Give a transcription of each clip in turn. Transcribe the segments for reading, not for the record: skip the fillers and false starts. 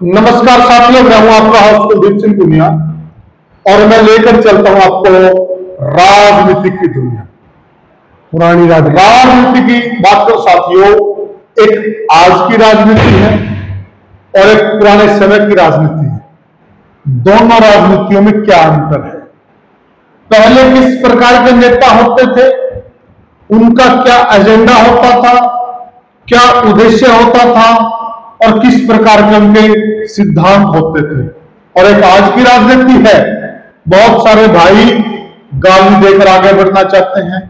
नमस्कार साथियों, मैं हूं आपका होस्ट कुलदीप सिंह पुनिया और मैं लेकर चलता हूं आपको राजनीति की दुनिया, पुरानी राजनीति की बात करो साथियों। एक आज की राजनीति है और एक पुराने समय की राजनीति है। दोनों राजनीतियों में क्या अंतर है? पहले किस प्रकार के नेता होते थे, उनका क्या एजेंडा होता था, क्या उद्देश्य होता था और किस प्रकार के उनके सिद्धांत होते थे। और एक आज की राजनीति है, बहुत सारे भाई गाली देकर आगे बढ़ना चाहते हैं,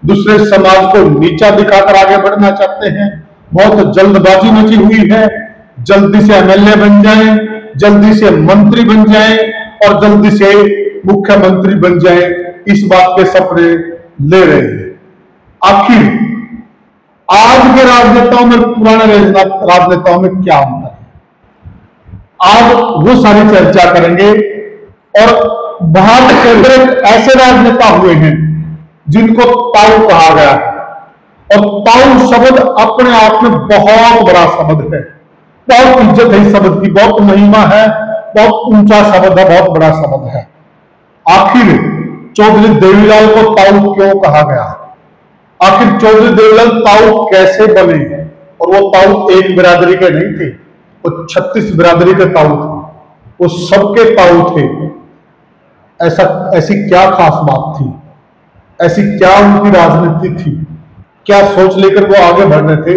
दूसरे समाज को नीचा दिखाकर आगे बढ़ना चाहते हैं। बहुत जल्दबाजी मची हुई है, जल्दी से एमएलए बन जाएं, जल्दी से मंत्री बन जाएं और जल्दी से मुख्यमंत्री बन जाएं, इस बात के सपने ले रहे हैं। आखिर आज के राजनेताओं में पुराने राजनेताओं में क्या अंतर है, आज वो सारी चर्चा करेंगे। और भारत के अंदर ऐसे राजनेता हुए हैं जिनको ताऊ कहा गया है, और ताऊ शब्द अपने आप में बहुत बड़ा शब्द है, बहुत इज्जत है इस शब्द की, बहुत महिमा है, बहुत ऊंचा शब्द है, बहुत बड़ा शब्द है। आखिर चौधरी देवीलाल को ताऊ क्यों कहा गया? आखिर चौधरी देवीलाल ताऊ कैसे बने? और वो ताऊ एक बिरादरी के नहीं थे, वो 36 बिरादरी के ताऊ थे, वो सबके ताऊ थे। ऐसी क्या खास बात थी, ऐसी क्या उनकी राजनीति थी, क्या सोच लेकर वो आगे बढ़ रहे थे?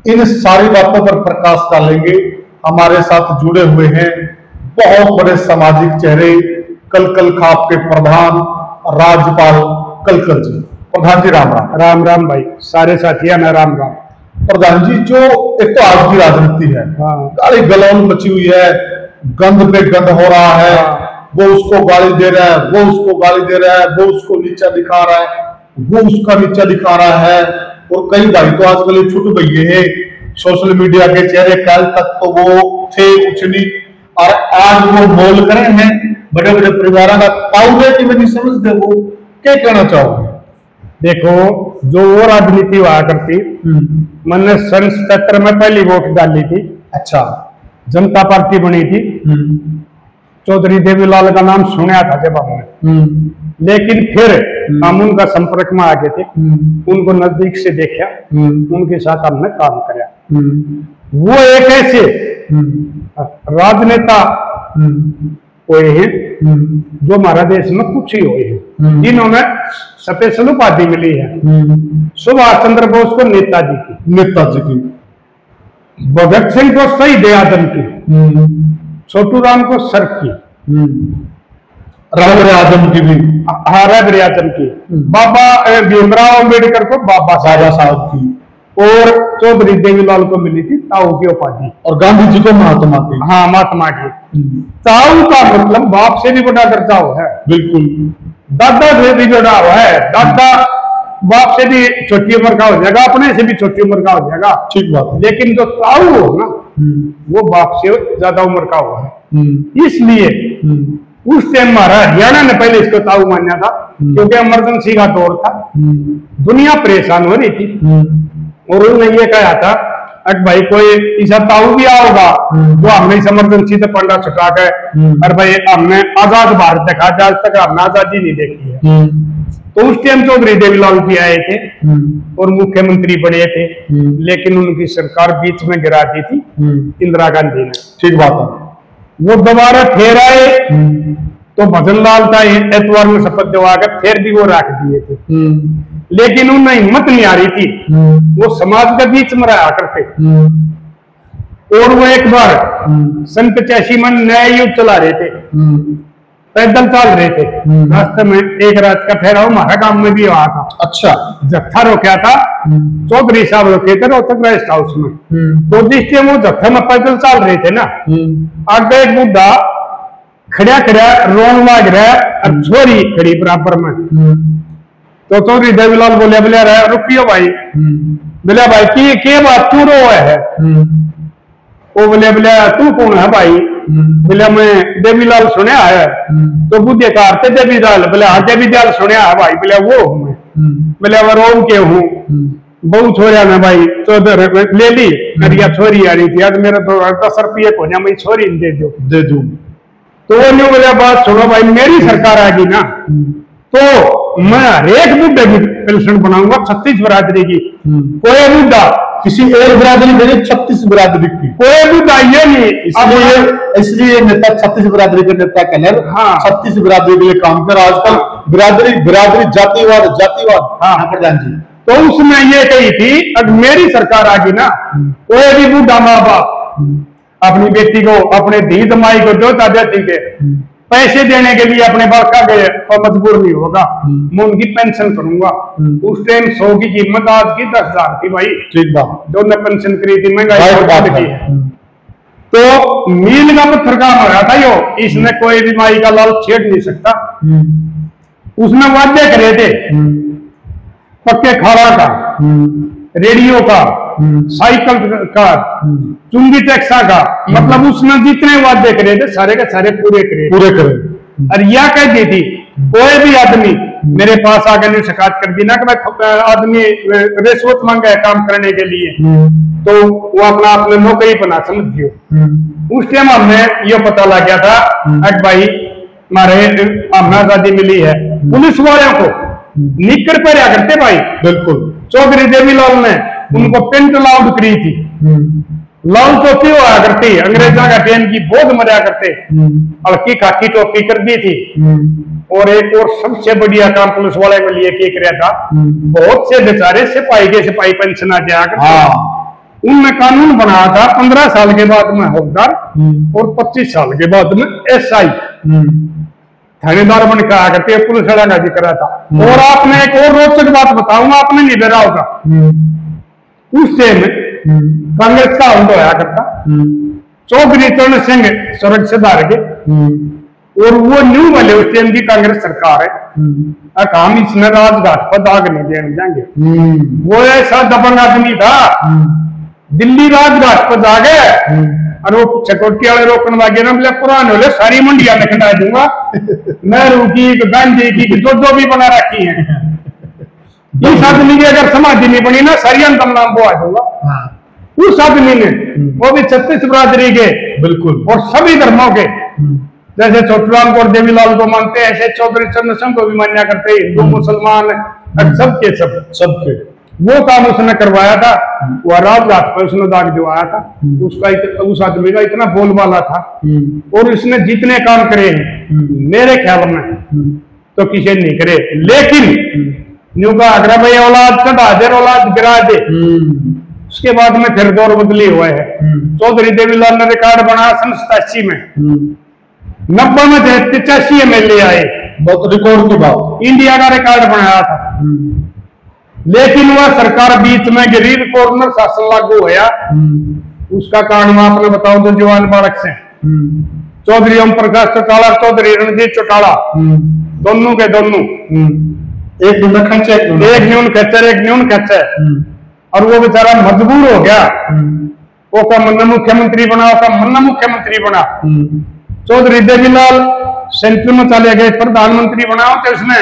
इन सारी बातों पर प्रकाश डालेंगे। हमारे साथ जुड़े हुए हैं बहुत बड़े सामाजिक चेहरे, कल खाप के प्रधान राज्यपाल कलकर जी। प्रधान जी राम राम। राम राम भाई, सारे साथिया में राम राम। प्रधान जी, जो एक तो आज की राजनीति है, गाली गलौन मची हुई है, गंद पे गंद हो रहा है, वो उसको गाली दे रहा है, वो उसको गाली दे रहा है, वो उसको नीचा दिखा रहा है, वो उसका नीचा दिखा रहा है। और कई भाई तो आजकल छुट गई है सोशल मीडिया के चेहरे, कल तक तो वो थे कुछ नहीं और आज वो बोल कर हैं बड़े बड़े परिवारों का ताऊ की मैं नहीं समझते। वो क्या कहना चाहोगे? देखो, जो वो राजनीति हुआ करती, मैंने सन 77 में पहली वोट डाली थी। अच्छा। जनता पार्टी बनी थी, चौधरी देवीलाल का नाम सुना था जब हमने, लेकिन फिर हम उनका संपर्क में आ गए थे, उनको नजदीक से देखा, उनके साथ हमने काम किया। वो एक ऐसे राजनेता हुए हैं जो हमारा देश में कुछ ही हुए हैं, जिन्होंने स्पेशल उपाधि मिली है। सुभाष चंद्र बोस को नेताजी की, भगत सिंह को शहीद आजम की, छोटू राम को सर की, रबर आजम की भी, रबर आजम की, बाबा भीमराव अम्बेडकर को बाबा साहब की, और चौधरी देवीलाल को मिली थी ताऊ की उपाधि, और गांधी जी को महात्मा की। हाँ, महात्मा की। ताऊ का मतलब बाप से भी बड़ा दर्जाव है, बिल्कुल। दादा से भी बड़ा हुआ है, दादा बाप से भी छोटी उम्र का हो जाएगा, अपने से भी छोटी उम्र का हो जाएगा, ठीक बात है। लेकिन जो ताऊ हो ना, वो बाप से ज्यादा उम्र का हुआ है। इसलिए उस टाइम हमारा हरियाणा ने पहले इसको ताऊ माना था, क्योंकि इमरजेंसी का दौर था, दुनिया परेशान हो रही थी, और उन्होंने ये कहा था अरे भाई कोई ऐसा ताऊ भी आओगा जो हमने इस इमरजेंसी से पंडा छुटा के, अरे भाई हमने आजाद भारत देखा, आज तक हमने आजादी नहीं देखी है। तो उस टाइम चौधरी देवीलाल जी आए थे और मुख्यमंत्री बने थे, लेकिन उनकी सरकार बीच में गिरा दी थी इंदिरा गांधी ने। ठीक बात है। वो दोबारा फिर आए तो भजन लाल था एतवार में शपथ दिवा कर फिर भी वो रख दिए थे, लेकिन उनमें हिम्मत नहीं आ रही थी, वो समाज के बीच में रहा करते। और वो एक बार सन 85 में नया युद्ध चला रहे थे, पैदल चल रहे थे, रास्ते में एक रात का ठहराव हमारा गांव में भी हुआ था। अच्छा। जत्था रोका था, चौधरी साहब रोके थे रोहतक रेस्ट हाउस में। तो जिस टाइम वो जत्था में पैदल चल रहे थे ना, आगे एक बुढ़ा खड़ा रोन लाग रहा है और छोरी खड़ी बराबर में। तो चौधरी देवीलाल बोले रुकियो भाई, बोले भाई की के बात क्यों रो है? वो बोले तू कौन है भाई? बोले मैं देवीलाल सुनया है। तो बुद्धे का अर्थ देवीलाल, बोले हाँ देवीलाल सुनया है भाई, बोले वो हूं मैं। बोले अब रोम के हूँ बहु छोरिया ने भाई 14 ले ली करिया छोरी आ रही थी आज मेरा तो 10 रुपये को मैं छोरी दे दूं तो वो नहीं बोला बात छोड़ो भाई मेरी सरकार आ गई ना तो मैं हर एक बुढ़े की पेंशन बनाऊंगा 36 बिरादरी की कोई बुढ़ा किसी एक बिरादरी में 36 बिरादरी की कोई बुढ़ा ये नहीं इसलिए नेता 36 बिरादरी के नेता कहने 36 बिरादरी के लिए काम कर आजकल बिरादरी जातिवाद हाँ प्रधान जी तो उसमें ये कही थी अब मेरी सरकार आ गई ना कोई भी बुढ़ा माँ बाप अपनी बेटी को अपने धी दमाई को जो देती के पैसे देने के लिए अपने बाप का गए और मजबूर नहीं होगा मैं उनकी पेंशन करूंगा उस टाइम 100 की कीमत आज की 10,000 थी भाई ठीक बात जो ने पेंशन करी थी महंगाई की तो मील का पत्थर काम हो रहा था यो इसने कोई भी माई का लाल छेड़ नहीं सकता उसने वादे करे थे पक्के खाड़ा का रेडियो का साइकिल का चुंगी टैक्सा का मतलब उसने जितने वादे करे थे सारे के सारे पूरे करे और यह कह दी थी कोई भी आदमी मेरे पास आकर ने शिकायत कर दी ना कि मैं आदमी रिश्वत मांगा है काम करने के लिए तो वो अपने नौकरी बना समझियो उस टाइम हमें ये पता लग गया था अट भाई हमारे हमें आजादी मिली है पुलिस वालों को निकर पहरा करते भाई बिल्कुल चौधरी देवीलाल ने उनको पेंट लाउड करी थी लाल टोपी हुआ करती अंग्रेजा का ट्रेन की बहुत मजा करते हल्की खाकी टोपी कर दी थी और एक और सबसे बढ़िया काम पुलिस वाले के लिए क्या किया था बहुत से बेचारे सिपाही पेंशन आ जाया करते उनने कानून बनाया था 15 साल के बाद में हवलदार और 25 साल के बाद में SI थानेदार बन के आया करते पुलिस वाला का जिक्र था और आपने एक और रोचक बात बताऊंगा आपने नहीं डरा होगा उस टाइम कांग्रेस का हल होया करता चौधरी चरण सिंह स्वर्ग सिधार के और वो न्यू वाले उस टाइम की कांग्रेस सरकार है हम इसमें राजघाट पर दाग नहीं देने जाएंगे वो ऐसा दबंग आदमी था दिल्ली राजघाट पर जा गए और वो सिक्योरिटी वाले रोकने लगे ना बोले पुराने वाले सारी मंडिया में खड़ा दूंगा नेहरू की गांधी की जो भी बना रखी है इस आदमी की अगर समाधि नहीं बनी ना सारी अंतम नाम वो आ दूंगा उस आदमी ने वो भी 36 बिरादरी के बिल्कुल और सभी धर्मों के जैसे छोटूराम को देवीलाल को मानते हैं ऐसे चौधरी चरण सिंह को भी मान्या करते हिंदू मुसलमान सबके सबके वो काम उसने करवाया था वो राजघाट पर उसने दाग दिवाया था उस आदमी का इतना बोलबाला था और इसने जितने काम करे हैं मेरे ख्याल में तो किसी नहीं करे लेकिन न्यू का अगर भाई औलाद चढ़ा दे औलाद गिरा दे उसके बाद में फिर दौर बदली हुआ है चौधरी देवीलाल ने रिकॉर्ड बनाया सन 87 में 90 में 85 MLA आए बहुत रिकॉर्ड की बात इंडिया का रिकॉर्ड बनाया था लेकिन वह सरकार बीच में गरीब कॉर्नर शासन लागू होया उसका कारण मैं आपने बताऊं तो जवान बालक से चौधरी ओम प्रकाश चौटाला चौधरी रणजीत चौटाला दोनों के दोनों एक न्यून खच्चर और वो बेचारा मजबूर हो गया वो का मन्ना मुख्यमंत्री बना चौधरी देवीलाल सेंट्रल में चले गए प्रधानमंत्री बनाओ तो उसने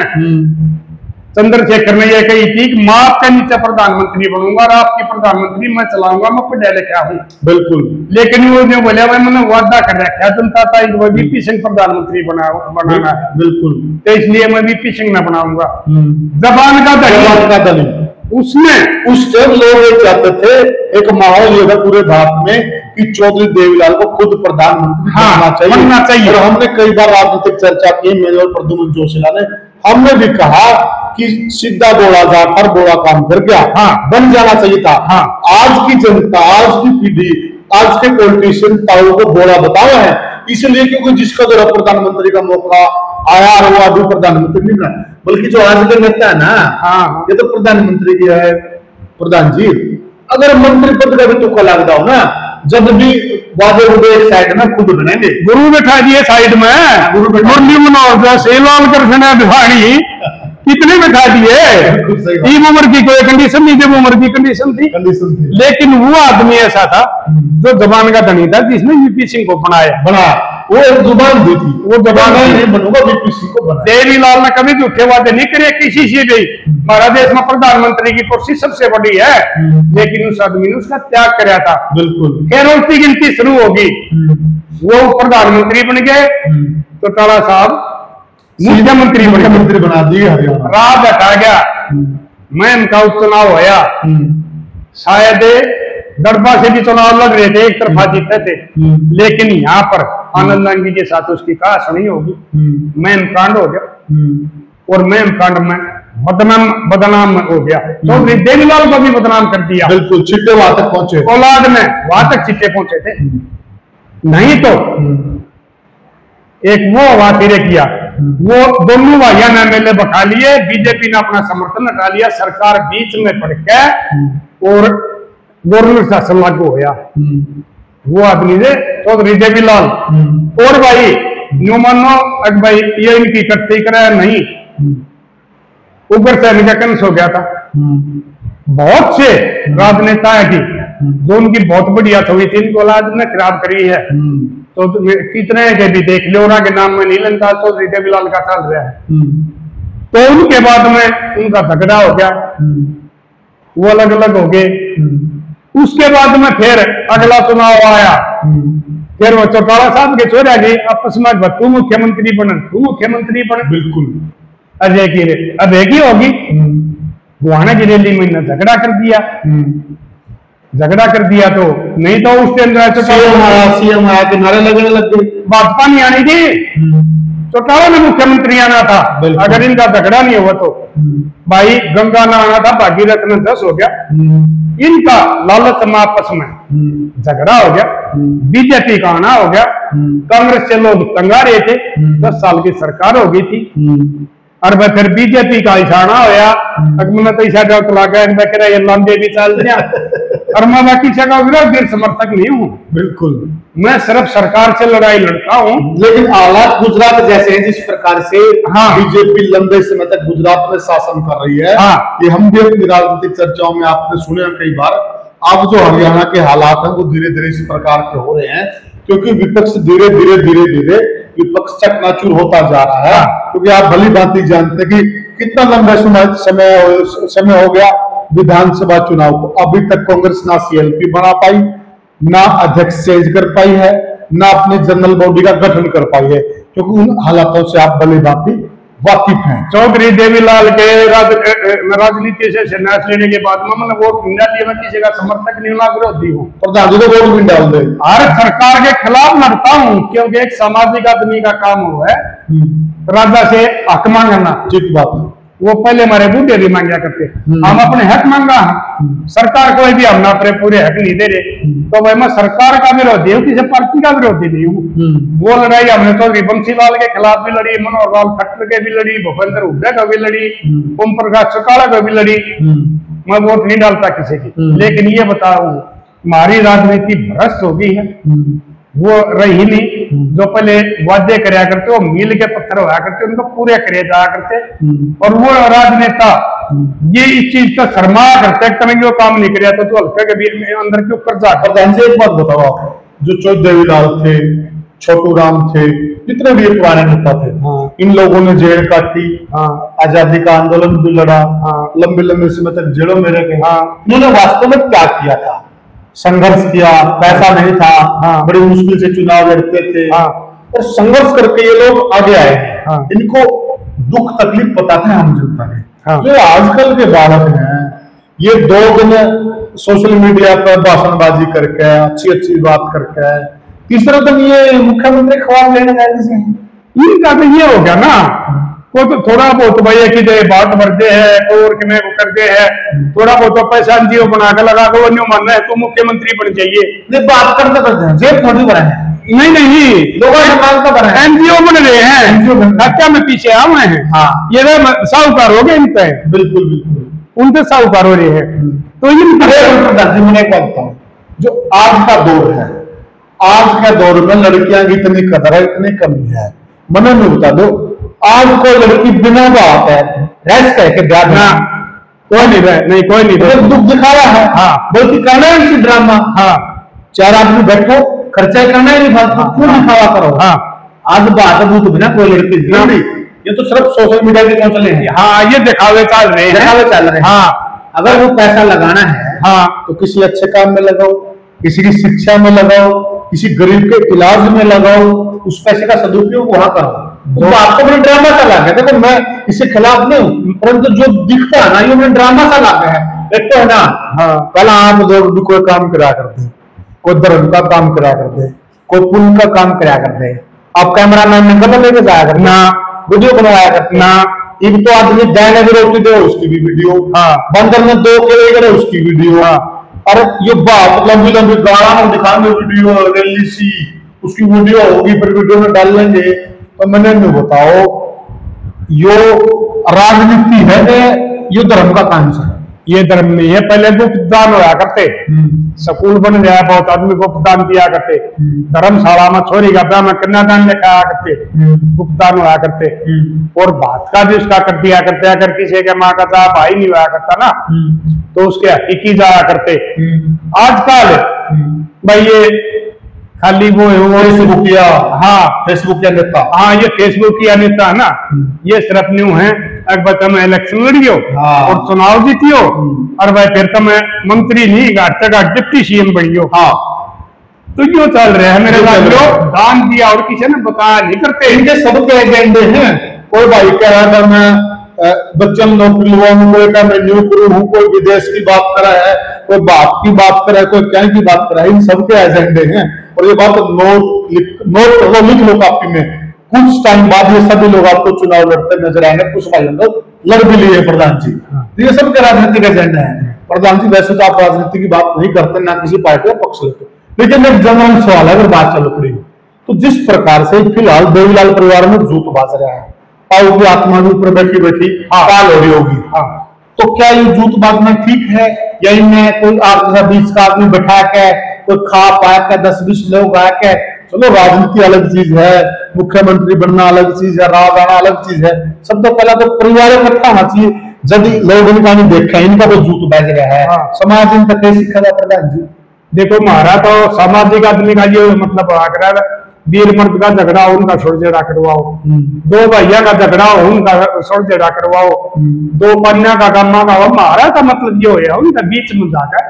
चंद्रशेखर ने यह कही थी कि माँ के नीचे प्रधानमंत्री बनूंगा और आपकी प्रधानमंत्री मैं चलाऊंगा मैं पढ़ा लिखा हूँ बिल्कुल लेकिन वो जो बोले भाई मैंने वादा कर रखा जनता था VP सिंह प्रधानमंत्री बनाना है बिल्कुल तो इसलिए मैं VP सिंह न बनाऊंगा जबान का दली उसमें उस टाइम लोग ये चाहते थे एक माहौल ये था पूरे भारत में कि चौधरी देवीलाल को खुद प्रधानमंत्री बनना चाहिए और हमने कई बार राजनीतिक चर्चा की मेरे और प्रद्युम्न जोशीला ने हमने भी कहा कि सीधा बोला जाफर बोला काम कर गया बन जाना चाहिए था आज की जनता आज की पीढ़ी आज के पॉलिटिशियन ताऊ को बोला बताया है इसलिए क्योंकि जिसका जो प्रधानमंत्री का मौका आया और वो अभी प्रधानमंत्री नहीं बना बल्कि जो आज के नेता है ना ये तो प्रधानमंत्री की है प्रधान जी अगर मंत्री पद का भी तुक्का लगता हो ना जब भी वादे उदे एक साइड में खुद बनेंगे गुरु बैठा दिए साइड में मुरली मनोहर जैसे लाल कृष्ण बिहारी कितने बैठा दिए उम्र की कोई कंडीशन नहीं जब उम्र की कंडीशन थी लेकिन वो आदमी ऐसा था जो जबान का धनी था जिसने VP सिंह को बनाया वो एक जुबान दी थी, वो जुबान मैं नहीं बनूंगा, बीपीसी को बना। देवीलाल ने कभी झूठे वादे नहीं करे किसी से भी। हमारा देश में प्रधानमंत्री की कुर्सी सबसे बड़ी है, लेकिन उस आदमी ने उसका त्याग कराया था। बिल्कुल। फिर उसकी गिनती शुरू होगी, वो प्रधानमंत्री बन गए, चौटाला साहब मुख्यमंत्री बना दिए हरियाणा। राज हटा गया, मैं इनका उपचुनाव होया, शायद गढ़वा से भी चुनाव लड़ रहे थे, एक तरफा जीते थे, लेकिन यहाँ पर आनंद आंगी के साथ उसकी कहा सुनी होगी, मैन कांड हो गया और मैन कांड में बदनाम हो गया। चौधरी देवीलाल को भी बदनाम कर दिया। बिल्कुल, चिट्टे वहां तक पहुंचे, औलाद में वहां तक चिट्टे पहुंचे थे। नहीं तो एक वो वाकिरे किया, वो दोनों भाइयों ने एमएलए बका लिए, बीजेपी ने अपना समर्थन हटा लिया, सरकार बीच में पड़ के और गवर्नर शासन लागू होया। वो आदमी से चौधरी देवीलाल और भाई न्यू मानो अग भाई ये इनकी इकट्ठी कराया नहीं, ऊपर से इनका कंस हो गया था। बहुत से राजनेता है की जो उनकी बहुत बढ़िया छवि थी, इनको औलाद ने खराब करी है। तो कितने के भी देख लो, के नाम में नीलन का चौधरी देवीलाल का चल रहा है। तो उनके बाद में उनका झगड़ा हो गया, वो अलग अलग हो गए। उसके बाद में फिर अगला चुनाव आया, फिर वो चौटाला साहब के छोरा गए आपस में, तू मुख्यमंत्री बन, तू मुख्यमंत्री बन। बिल्कुल, अजय की अजय की होगी, गुहाना की रैली में झगड़ा कर दिया, झगड़ा कर दिया। तो नहीं तो उस टाइम सीएम आया के नारे लगने लग गए, भाजपा नहीं आनी थी, चौटाला में मुख्यमंत्री आना था। अगर इनका झगड़ा नहीं हुआ तो भाई गंगा ना आना था, भागीरथ में 10 हो गया। इनका लालच में आपस में झगड़ा हो गया, बीजेपी का आना हो गया, कांग्रेस से लोग तंगा रहे थे, 10 साल की सरकार हो गई थी। और वह फिर बीजेपी का इशारा होया, अगमन तो इशारा चला गया, ये लंबे भी चल दिया। और मैं बाकी का विरोधी समर्थक नहीं हूँ, बिल्कुल, मैं सिर्फ सरकार से लड़ाई लड़ता हूँ। लेकिन हालात गुजरात जैसे हैं, जिस प्रकार से बीजेपी लंबे समय तक गुजरात में शासन कर रही है, ये हम भी अपनी राजनीतिक चर्चाओं में आपने सुने कई बार। अब जो हरियाणा के हालात हैं वो धीरे धीरे इस प्रकार के हो रहे हैं, क्योंकि विपक्ष धीरे धीरे विपक्ष चकनाचूर होता जा रहा है। क्योंकि आप भली भांति जानते कि कितना लंबा समय हो गया विधानसभा चुनाव को, अभी तक कांग्रेस ना सीएलपी बना पाई, ना अध्यक्ष चेंज कर पाई है, ना अपने जनरल बॉडी का गठन कर पाई है, क्योंकि उन हालातों से आप भली भांति वाकिफ हैं। चौधरी देवीलाल के राजनीति से संन्यास लेने के बाद में मैंने वोट नहीं डाली, मैं किसी का समर्थक नहीं, विरोधी हूँ, प्रधान जी को वोट भी डाल दे, हर सरकार के खिलाफ लड़ता हूँ, क्योंकि एक सामाजिक आदमी का काम हुआ है राजा से हक मांगना। ठीक बात है, वो पहले हमारे बूढ़े भी मांगा करते, हम अपने हक मांगा, सरकार कोई भी हम अपने पूरे हक नहीं दे रहे, तो भाई मैं सरकार का विरोधी हूँ, किसी पार्टी का विरोधी नहीं हूँ। वो लड़ाई हमने चौधरी बंसीलाल के खिलाफ भी लड़ी, मनोहर लाल खट्टर के भी लड़ी, भूपेंद्र हुड्डा का भी लड़ी, ओम प्रकाश चौटाला का भी लड़ी। मैं वोट नहीं डालता किसी की, लेकिन ये बताऊं हमारी राजनीति भ्रष्ट हो गई है, वो रही नहीं। जो पहले वादे कराया करते वो मील के पत्थर होया करते, उनको पूरे करे जाया करते, और वो राजनेता ये इस चीज का शर्मा करते करेंगे, वो काम नहीं कराया तो हल्का के बीच में अंदर के ऊपर जाकर। एक बात बताओ आप, जो चौधरी देवीलाल थे, छोटू राम थे, जितने भी पुराने नेता थे, इन लोगों ने जेल काटी, आजादी का आंदोलन भी लड़ा, लंबे लंबे समय तक जेलों में रहे। इन्होंने वास्तव में क्या किया था? संघर्ष किया, पैसा नहीं था, बड़ी मुश्किल से चुनाव लड़ते थे, और संघर्ष करके ये लोग आगे आए हैं। इनको दुख तकलीफ पता था हम जनता ने। जो आजकल के बालक हैं, ये 2 दिन सोशल मीडिया पर भाषणबाजी करके, अच्छी अच्छी बात करके, तीसरे दिन ये मुख्यमंत्री ख्वाब लेने जाए, इनका तो ये हो गया ना, वो तो थोड़ा बहुत भैया की बात भरते हैं और कि मैं वो करते हैं, थोड़ा बहुत पैसा एनजीओ बना के लगा के वो न्यू मानना है तो मुख्यमंत्री बन जाइए, ये बात करते जेब थोड़ी बना है। नहीं लोगों एनजीओ बन रहे हैं, धक्का में पीछे आ रहे हैं। ये साहूकार हो गए इन पे, बिल्कुल बिल्कुल उनसे साहूकार हो रहे हैं। तो मैंने एक बात बताऊं, जो आज का दौर है, आज के दौर में लड़कियां की इतनी कदर है, इतनी कमी है। मैंने नहीं बता दो, आज कोई लड़की बिना बात है रह कह के ब्याह कोई नहीं रहे, नहीं कोई नहीं दुख दिखा रहा है, बल्कि करना है ड्रामा। 4 आदमी बैठो, खर्चा करना ही नहीं फालतू, क्यों दिखावा करो। हाँ आज बात भूत बिना कोई लड़की नहीं, ये तो सिर्फ सोशल मीडिया के कौन चले हैं। हाँ ये दिखावे चल रहे हैं, दिखावे चल रहे हैं। हाँ अगर वो पैसा लगाना है हाँ तो किसी अच्छे काम में लगाओ, किसी की शिक्षा में लगाओ, किसी गरीब के इलाज में लगाओ, उस पैसे का सदुपयोग वहां करो। तो आपको मैंने ड्रामा सा लगा, देखो मैं इसके खिलाफ नहीं हूँ, परंतु जो दिखता है ना ये मैंने ड्रामा सा लगा है। एक तो है ना, हाँ पहला आप लोग भी कोई काम करा करते, कोई धर्म का काम करा करते, कोई पुण्य का काम करा करते, आप कैमरा मैन ने कदम लेके जाया करते ना, वीडियो बनवाया करते ना। एक तो आदमी गाय भी रोटी दे उसकी भी वीडियो, हाँ बंदर में 2 केले करे उसकी वीडियो, हाँ अरे ये बात लंबी लंबी गाड़ा में दिखाने वीडियो रैली सी उसकी वीडियो होगी, फिर वीडियो में डाल लेंगे। तो मैंने नहीं बताओ यो राजनीति है, ये धर्म का काम है, ये धर्म नहीं है। पहले गुप्त दान होया करते, स्कूल बन गया, बहुत आदमी गुप्त दान दिया करते, धर्मशाला में छोरी का ब्याह में कन्यादान लेकर आया करते, गुप्त दान होया करते, और बात का भी उसका कर दिया करते। अगर किसी के माँ का था भाई नहीं होया करता ना तो उसके हकीकी जाया करते। आजकल भाई ये खाली वो फेसबुकिया, हाँ फेसबुकिया नेता, हाँ ये फेसबुकिया नेता है ना, ये सिर्फ न्यू है। अगर तुम इलेक्शन लड़ियो और चुनाव जीतियो और भाई फिर तुम मंत्री नहीं घाट तक डिप्टी सीएम बनियो, हाँ तो यो चल रहे हैं मेरे साथ। दान दिया और किसी ने बताया नहीं करते, इनके सबके एजेंडे हैं। कोई भाई कह रहा था मैं बच्चन नौकरी लुआऊं, कोई का मैं न्यू करूं हूं, कोई विदेश की बात कर रहा है, कोई बात की बात कर रहा है, कोई क्या की बात कर रहा है, इन सबके एजेंडे हैं। और ये बात नोट लिख लो कॉपी में, कुछ टाइम बाद ये सभी लोग आपको चुनाव लड़ते नजर आएंगे। कुछ भाई लोग लड़ भी लिए प्रधान जी, तो ये सबके राजनीतिक एजेंडा है। प्रधान जी वैसे तो आप राजनीति की बात नहीं करते, ना किसी पार्टी का पक्ष लेते, लेकिन एक जनरल सवाल है, अगर बात चल पड़ी तो जिस प्रकार से फिलहाल देवीलाल परिवार में जूत बाज रहा है, पाऊ की आत्मा के ऊपर बैठी बैठी काल हो रही होगी, तो क्या ये जूत बाजना ठीक है, या इनमें कोई आप जैसा 20 का आदमी बैठा के कोई खा पा के 10-20 लोग आके, चलो राजनीति अलग चीज है, मुख्यमंत्री बनना अलग चीज है, राज आना अलग चीज है। सब तो पहला तो परिवार इकट्ठा होना चाहिए। यदि लोग इनका नहीं देखा, इनका तो जूत बज गया है, समाज इन तक कैसे सीखा जाए प्रधान जी? देखो हमारा तो सामाजिक आदमी का ये मतलब आग्रह, वीर मर्द का झगड़ा हो उनका सुलझेड़ा करवाओ, 2 भैया का झगड़ा हो उनका सुलझेड़ा करवाओ, 2 कन्या का गम्मा का हो, हमारा का मतलब ये हो उनका बीच में जाकर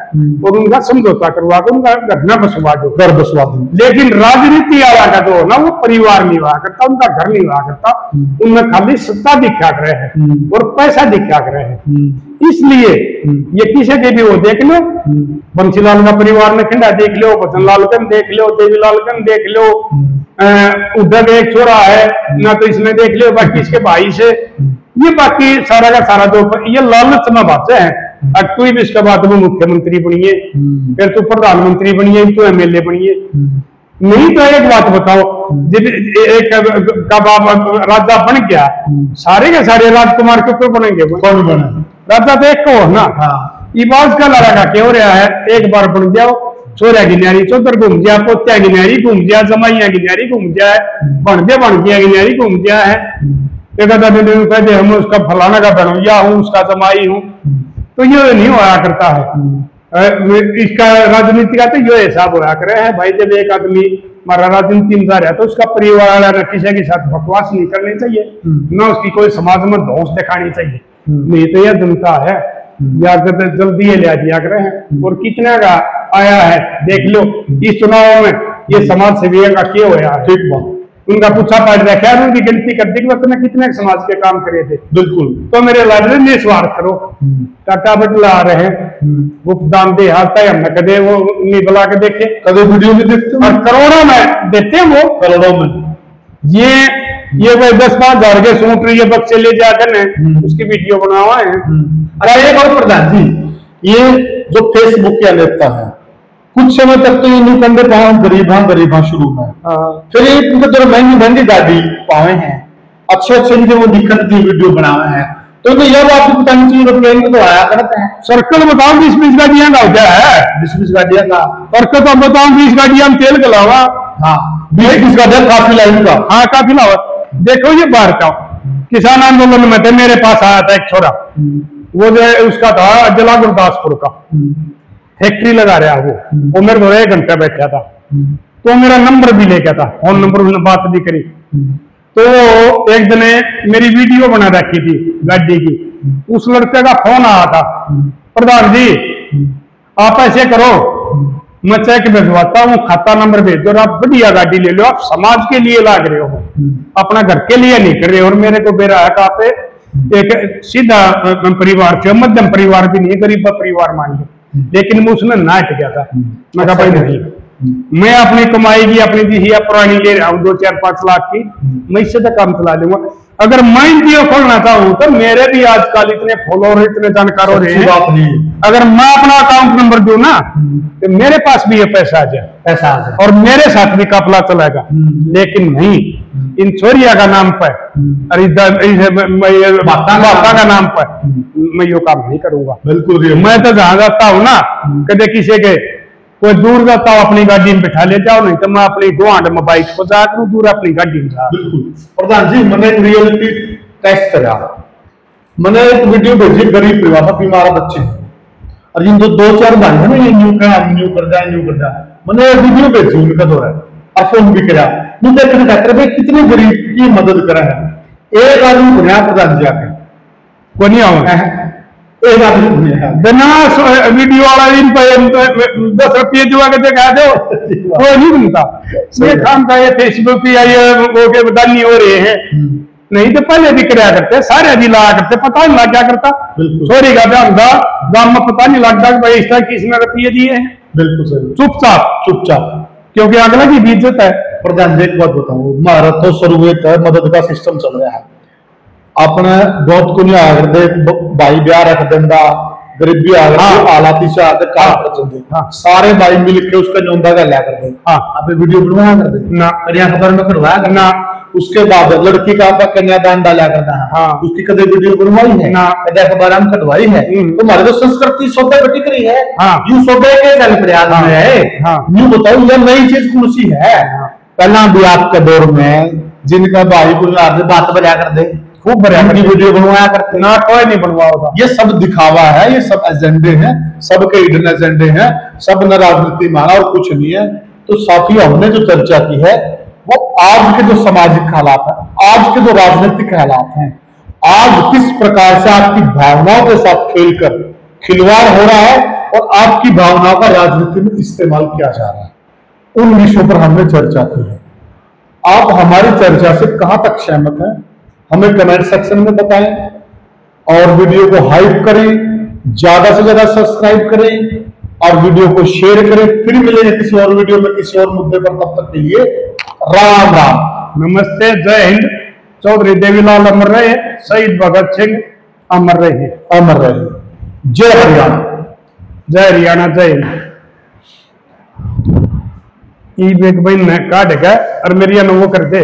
और उनका समझौता करवा कर उनका घटना बसवा दो, घर बसवा दो। लेकिन राजनीति वाला का जो ना वो परिवार नहीं हुआ करता, उनका घर नहीं हुआ करता, उनमें खाली सत्ता दिखा कर रहे हैं और पैसा दिखा कर रहे हैं। इसलिए ये किसी के भी वो देख लो, बंसीलाल का परिवार ने खंडा देख लो, बचनलाल का देख लो, देवीलाल का देख लो, उधर एक छोरा है ना तो इसमें देख लो, बाकी इसके भाई से ये बाकी सारा का सारा जो ये लालच में बातें हैं। अब तू भी इसके बाद वो मुख्यमंत्री बनिए, फिर तू प्रधानमंत्री बनिए, तू एमएलए बनिए। नहीं तो एक बात बताओ, जब एक राजा बन गया, सारे के सारे राजकुमार के ऊपर बनेंगे? कौन बने? राजा तो एक को ना, इबाज का लड़का क्या हो रहा है, एक बार बन जाओ, छोरा की न्यारी चौधर घूम गया, पोत्या की न्यारी घूम गया, जमाइया की न्यारी घूम गया है, बन गया की न्यारी घूम गया है। एक आधा दिन कहते हम उसका फलाना का बनैया हूँ, उसका जमाई हूँ, तो ये नहीं होया करता है। इसका राजनीति का तो ये हिसाब होया करे है भाई, जब एक आदमी हमारा राजनीति में जा रहा है तो उसका परिवार वाला न किसी के साथ बकवास नहीं करनी चाहिए, न उसकी कोई समाज में धौंस दिखानी चाहिए, नहीं तो यह जनता है या जल्दी ये लिया दिया करे हैं। और कितना का आया है देख लो इस चुनाव में, ये समाज सेवी का क्या होया, ठीक बात, उनका पूछा पाठ रखा, उनकी गिनती कर दी कि तुमने कितने समाज के काम करे थे। बिल्कुल, तो मेरे लाडले निस्वार्थ करो, टाटा बटला आ रहे हैं, गुप्त दान दे हालता है, हमने कदे वो नहीं बुला के देखे, कदे वीडियो नहीं देखते, और करोड़ों में देते हैं वो, करोड़ों में। ये भाई 10-5 हजार के सूट ये बक्से ले जाकर उसकी वीडियो बनावा है। अरे एक और प्रधान जी, ये जो फेसबुक के नेता है, कुछ समय तक तो ये नहीं कंधे गरीबा शुरू में, फिर ये महंगी गाड़ी पाए हैं, अच्छे इनके वो दिक्कत की वीडियो बनाए हैं, तो यह बात बतानी चाहिए तो आया करते हैं। सर्कल बताओ 20-20 गाड़ियां का होता है, 20-20 गाड़ियां का सर्कल तो बताओ 20 गाड़ियां तेल के अलावा, हाँ 20-20 गाड़ियां काफी लाइन का, हाँ काफी लावा। देखो ये बाहर का किसान आंदोलन में थे, मेरे पास आया था एक छोरा, वो जो है उसका था जिला गुरदासपुर का, फैक्ट्री लगा रहा वो मेरे को 1 घंटा बैठा था, तो मेरा नंबर भी लेके था, फोन नंबर उसने बात भी करी। तो एक दिन मेरी वीडियो बना रखी थी गाड़ी की, उस लड़के का फोन आया था, प्रधान जी आप ऐसे करो, मैं चेक भिजवाता हूँ, खाता नंबर भेज दो, आप बढ़िया गाड़ी ले लो, आप समाज के लिए लाग रहे हो, अपना घर के लिए नहीं कर रहे हो। और मेरे को बेरा है कहा पे एक सीधा परिवार से, मध्यम परिवार भी नहीं, गरीब परिवार मान लो, लेकिन मैं उसने ना हट गया था। मैं कहा भाई नहीं, मैं अपनी कमाई की अपनी जी पुरानी ले रहा हूँ 2-4-5 लाख की, मैं इससे तो काम चला लूंगा। अगर मैं एनजीओ खोलना चाहूँ तो मेरे भी आजकल इतने फॉलोअर, इतने जानकार हो रहे हैं, अगर मैं अपना अकाउंट नंबर दूं ना तो मेरे पास भी ये पैसा आ जाए और मेरे साथ भी काफिला चलेगा। लेकिन नहीं, इन छोरिया का नाम पर भाता का नाम पर मैं ये काम नहीं करूंगा। बिल्कुल, मैं तो जहां जाता हूँ ना, कदे किसी के कोई दूर जाता हूँ अपनी गाड़ी में बिठा ले जाओ, नहीं तो मैं अपनी गुआंढ में बाइक को जा करूँ, दूर अपनी गाड़ी में जा। बिल्कुल प्रधान जी, मैंने एक रियलिटी टेस्ट करा, मैंने एक वीडियो भेजी, गरीब परिवार था, बीमार बच्चे, और जिन 2-4 भाई है ना, ये न्यू कर जाए, मैंने वीडियो भेजी उनका दो है, और फोन भी करा, मैं देखने कहते भाई कितने गरीब की मदद करा है। एक आदमी को नया प्रधान जी आके को नहीं आऊंगा, एक आदमी बिना वीडियो वाला इन पर 10 रुपये जुआ के दिखा दो, वो नहीं बनता। ये काम का ये फेसबुक या ये वो के बदलनी हो रहे हैं, नहीं तो पहले भी कराया करते, सारे भी लाया करते, पता नहीं लग क्या करता। छोरी का ब्याह था, गांव में पता नहीं लगता कि भाई इस तरह किसने रुपये दिए हैं। बिल्कुल सही, चुपचाप, क्योंकि अगला की भी इज्जत है। प्रधान जी एक बात बताऊं, हमारा तो शुरू मदद का सिस्टम चल रहा है, अपने बहुत को नहीं आगे भाई ब्याह रख देंदा, गरीबी हालाती से आते काम कर चलते, सारे भाई मिल के उसका न्योंदा का लिया कर दे, आप वीडियो बनवाया कर दे ना, कन्या खबर में करवाया करना, उसके बाद लड़की का आपका कन्यादान डाला करना है, उसकी कदे वीडियो बनवाई है ना, कदे अखबार में कटवाई है। तो हमारे तो संस्कृति सौदे बटी करी है, यूं सौदे के चल प्रयास में है। यूं बताओ ये नई चीज कौन सी है? पहला भी आपके दौर में जिनका भाई को बात बजा कर दे, खूब बढ़िया वीडियो बनवाया करते ना, कोई नहीं बनवाया था। ये सब दिखावा है, ये सब एजेंडे हैं, सबके हिडन एजेंडे हैं, सब न राजनीति माना और कुछ नहीं है। तो साथियों, हमने जो चर्चा की है वो आज के जो सामाजिक हालात है, आज के जो राजनीतिक हालात हैं, आज किस प्रकार से आपकी भावनाओं के साथ खेलकर खिलवाड़ हो रहा है और आपकी भावनाओं का राजनीति में इस्तेमाल किया जा रहा है, उन विषयों पर हमने चर्चा की है। आप हमारी चर्चा से कहां तक सहमत हैं हमें कमेंट सेक्शन में बताएं, और वीडियो को हाइप करें, ज्यादा से ज्यादा सब्सक्राइब करें और वीडियो को शेयर करें। फिर मिलेंगे किसी और वीडियो में किसी और मुद्दे पर, तब तक के लिए राम राम, नमस्ते, जय हिंद। चौधरी देवीलाल अमर रहे, शहीद भगत सिंह अमर रहे, अमर रहे। जय हरियाणा, जय हरियाणा, जय हिंद। ई बेग भाई मैं काट गया और मेरी वो कर दे।